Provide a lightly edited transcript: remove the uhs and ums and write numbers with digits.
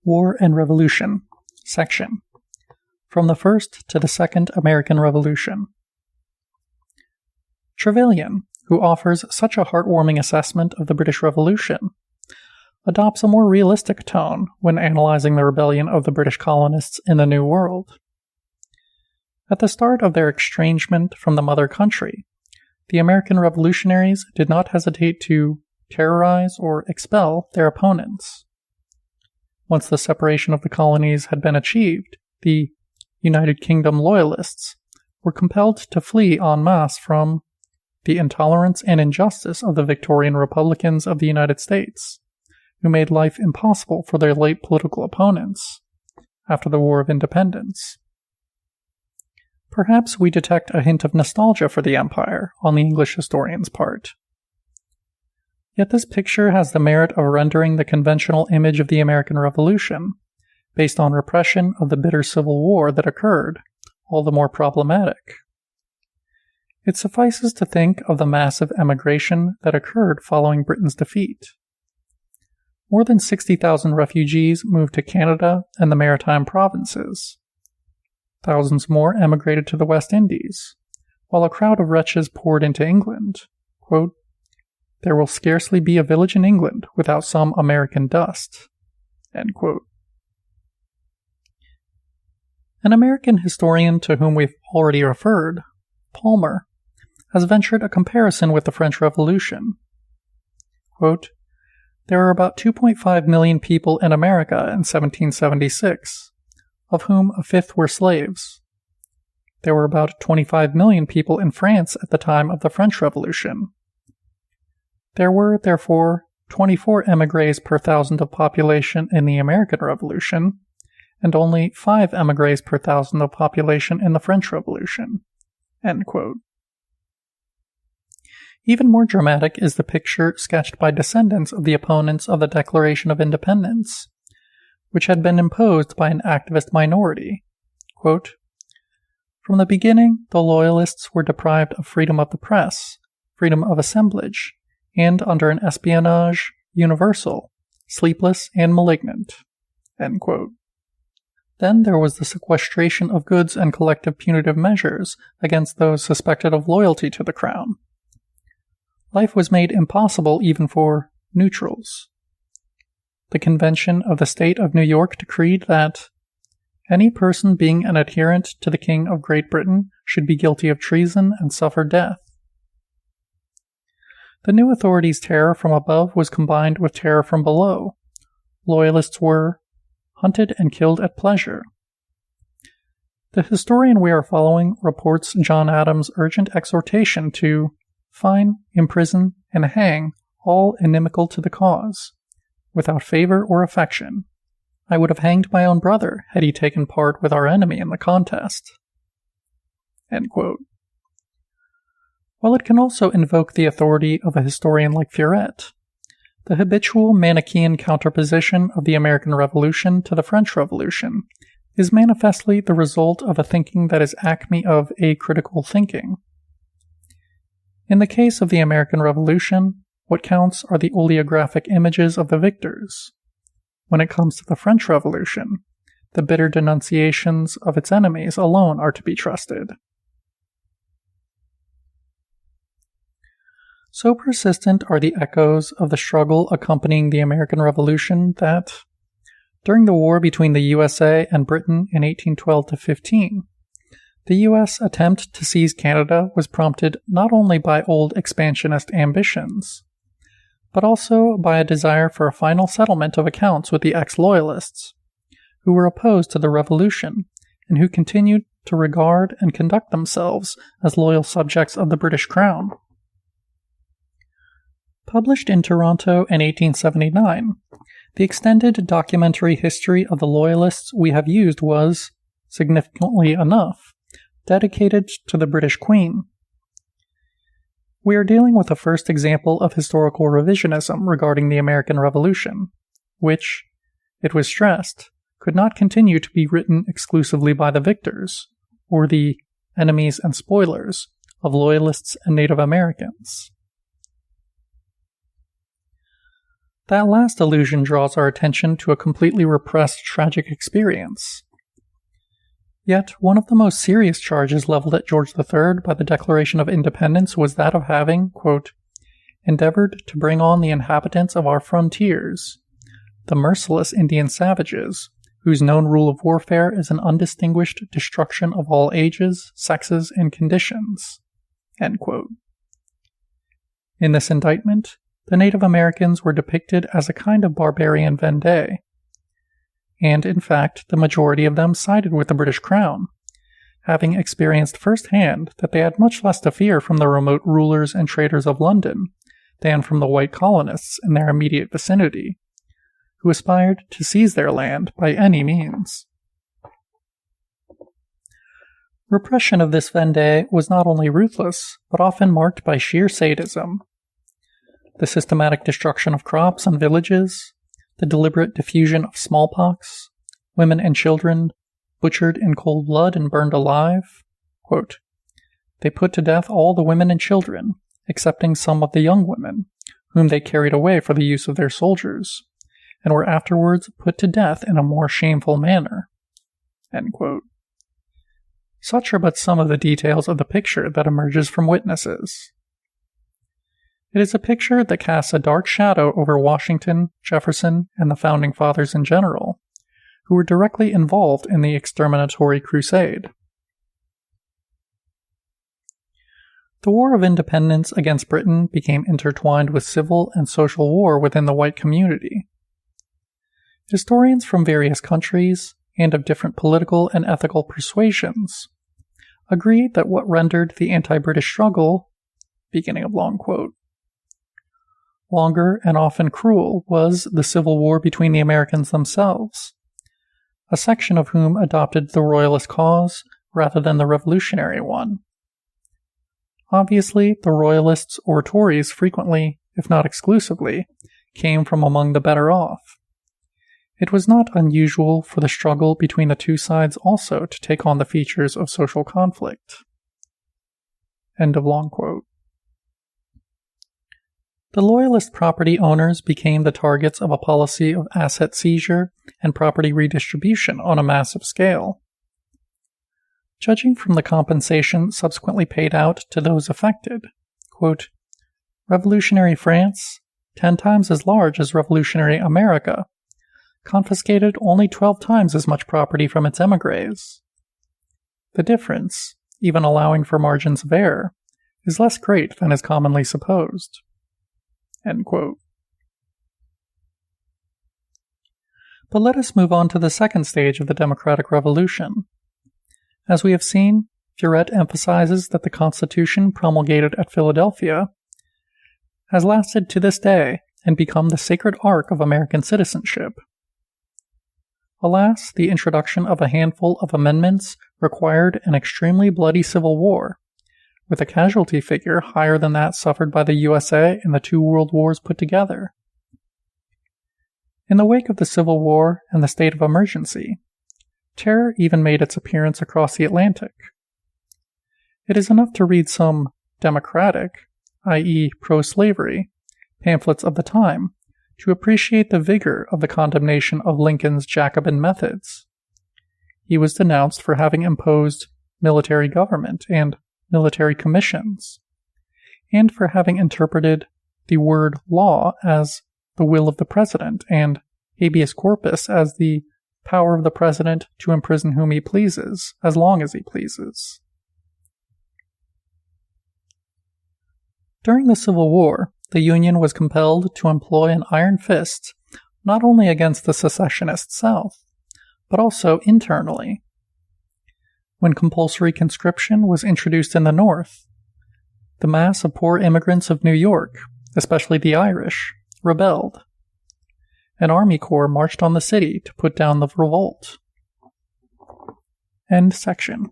War and Revolution, section. From the First to the Second American Revolution. Trevelyan, who offers such a heartwarming assessment of the British Revolution, adopts a more realistic tone when analyzing the rebellion of the British colonists in the New World. At the start of their estrangement from the mother country, the American revolutionaries did not hesitate to terrorize or expel their opponents. Once the separation of the colonies had been achieved, the United Kingdom Loyalists were compelled to flee en masse from the intolerance and injustice of the Victorian Republicans of the United States, who made life impossible for their late political opponents after the War of Independence. Perhaps we detect a hint of nostalgia for the Empire on the English historian's part. Yet this picture has the merit of rendering the conventional image of the American Revolution, based on repression of the bitter Civil War that occurred, all the more problematic. It suffices to think of the massive emigration that occurred following Britain's defeat. More than 60,000 refugees moved to Canada and the Maritime Provinces. Thousands more emigrated to the West Indies, while a crowd of wretches poured into England. Quote, "There will scarcely be a village in England without some American dust." End quote. An American historian to whom we've already referred, Palmer, has ventured a comparison with the French Revolution. Quote, "There are about 2.5 million people in America in 1776, of whom a fifth were slaves. There were about 25 million people in France at the time of the French Revolution. There were, therefore, 24 émigrés per thousand of population in the American Revolution, and only 5 émigrés per thousand of population in the French Revolution." End quote. Even more dramatic is the picture sketched by descendants of the opponents of the Declaration of Independence, which had been imposed by an activist minority. Quote, "From the beginning, the Loyalists were deprived of freedom of the press, freedom of assemblage, and under an espionage universal, sleepless, and malignant." End quote. Then there was the sequestration of goods and collective punitive measures against those suspected of loyalty to the crown. Life was made impossible even for neutrals. The Convention of the State of New York decreed that any person being an adherent to the King of Great Britain should be guilty of treason and suffer death. The new authorities' terror from above was combined with terror from below. Loyalists were hunted and killed at pleasure. The historian we are following reports John Adams' urgent exhortation to fine, imprison, and hang all inimical to the cause, without favor or affection. I would have hanged my own brother had he taken part with our enemy in the contest. End quote. While it can also invoke the authority of a historian like Furet, the habitual Manichaean counterposition of the American Revolution to the French Revolution is manifestly the result of a thinking that is acme of acritical thinking. In the case of the American Revolution, what counts are the oleographic images of the victors. When it comes to the French Revolution, the bitter denunciations of its enemies alone are to be trusted. So persistent are the echoes of the struggle accompanying the American Revolution that, during the war between the USA and Britain in 1812-15, the U.S. attempt to seize Canada was prompted not only by old expansionist ambitions, but also by a desire for a final settlement of accounts with the ex-loyalists, who were opposed to the Revolution and who continued to regard and conduct themselves as loyal subjects of the British Crown. Published in Toronto in 1879, the extended documentary history of the Loyalists we have used was, significantly enough, dedicated to the British Queen. We are dealing with the first example of historical revisionism regarding the American Revolution, which, it was stressed, could not continue to be written exclusively by the victors, or the enemies and spoilers, of Loyalists and Native Americans. That last allusion draws our attention to a completely repressed tragic experience. Yet, one of the most serious charges leveled at George III by the Declaration of Independence was that of having, quote, endeavored to bring on the inhabitants of our frontiers, the merciless Indian savages, whose known rule of warfare is an undistinguished destruction of all ages, sexes, and conditions. End quote. In this indictment, the Native Americans were depicted as a kind of barbarian Vendée, and in fact the majority of them sided with the British Crown, having experienced firsthand that they had much less to fear from the remote rulers and traders of London than from the white colonists in their immediate vicinity, who aspired to seize their land by any means. Repression of this Vendée was not only ruthless, but often marked by sheer sadism. The systematic destruction of crops and villages, the deliberate diffusion of smallpox, women and children butchered in cold blood and burned alive. Quote, they put to death all the women and children, excepting some of the young women, whom they carried away for the use of their soldiers, and were afterwards put to death in a more shameful manner. End quote. Such are but some of the details of the picture that emerges from witnesses. It is a picture that casts a dark shadow over Washington, Jefferson, and the Founding Fathers in general, who were directly involved in the exterminatory crusade. The War of Independence against Britain became intertwined with civil and social war within the white community. Historians from various countries, and of different political and ethical persuasions, agree that what rendered the anti-British struggle, beginning of long quote, longer and often cruel was the civil war between the Americans themselves, a section of whom adopted the royalist cause rather than the revolutionary one. Obviously, the royalists or Tories frequently, if not exclusively, came from among the better off. It was not unusual for the struggle between the two sides also to take on the features of social conflict. End of long quote. The Loyalist property owners became the targets of a policy of asset seizure and property redistribution on a massive scale. Judging from the compensation subsequently paid out to those affected, quote, Revolutionary France, 10 times as large as Revolutionary America, confiscated only 12 times as much property from its émigrés. The difference, even allowing for margins of error, is less great than is commonly supposed. End quote. But let us move on to the second stage of the Democratic Revolution. As we have seen, Furet emphasizes that the Constitution promulgated at Philadelphia has lasted to this day and become the sacred ark of American citizenship. Alas, the introduction of a handful of amendments required an extremely bloody civil war, with a casualty figure higher than that suffered by the USA in the 2 world wars put together. In the wake of the Civil War and the state of emergency, terror even made its appearance across the Atlantic. It is enough to read some democratic, i.e. pro-slavery, pamphlets of the time to appreciate the vigor of the condemnation of Lincoln's Jacobin methods. He was denounced for having imposed military government and military commissions, and for having interpreted the word law as the will of the president and habeas corpus as the power of the president to imprison whom he pleases, as long as he pleases. During the Civil War, the Union was compelled to employ an iron fist not only against the secessionist South, but also internally. When compulsory conscription was introduced in the North, the mass of poor immigrants of New York, especially the Irish, rebelled. An army corps marched on the city to put down the revolt. End section.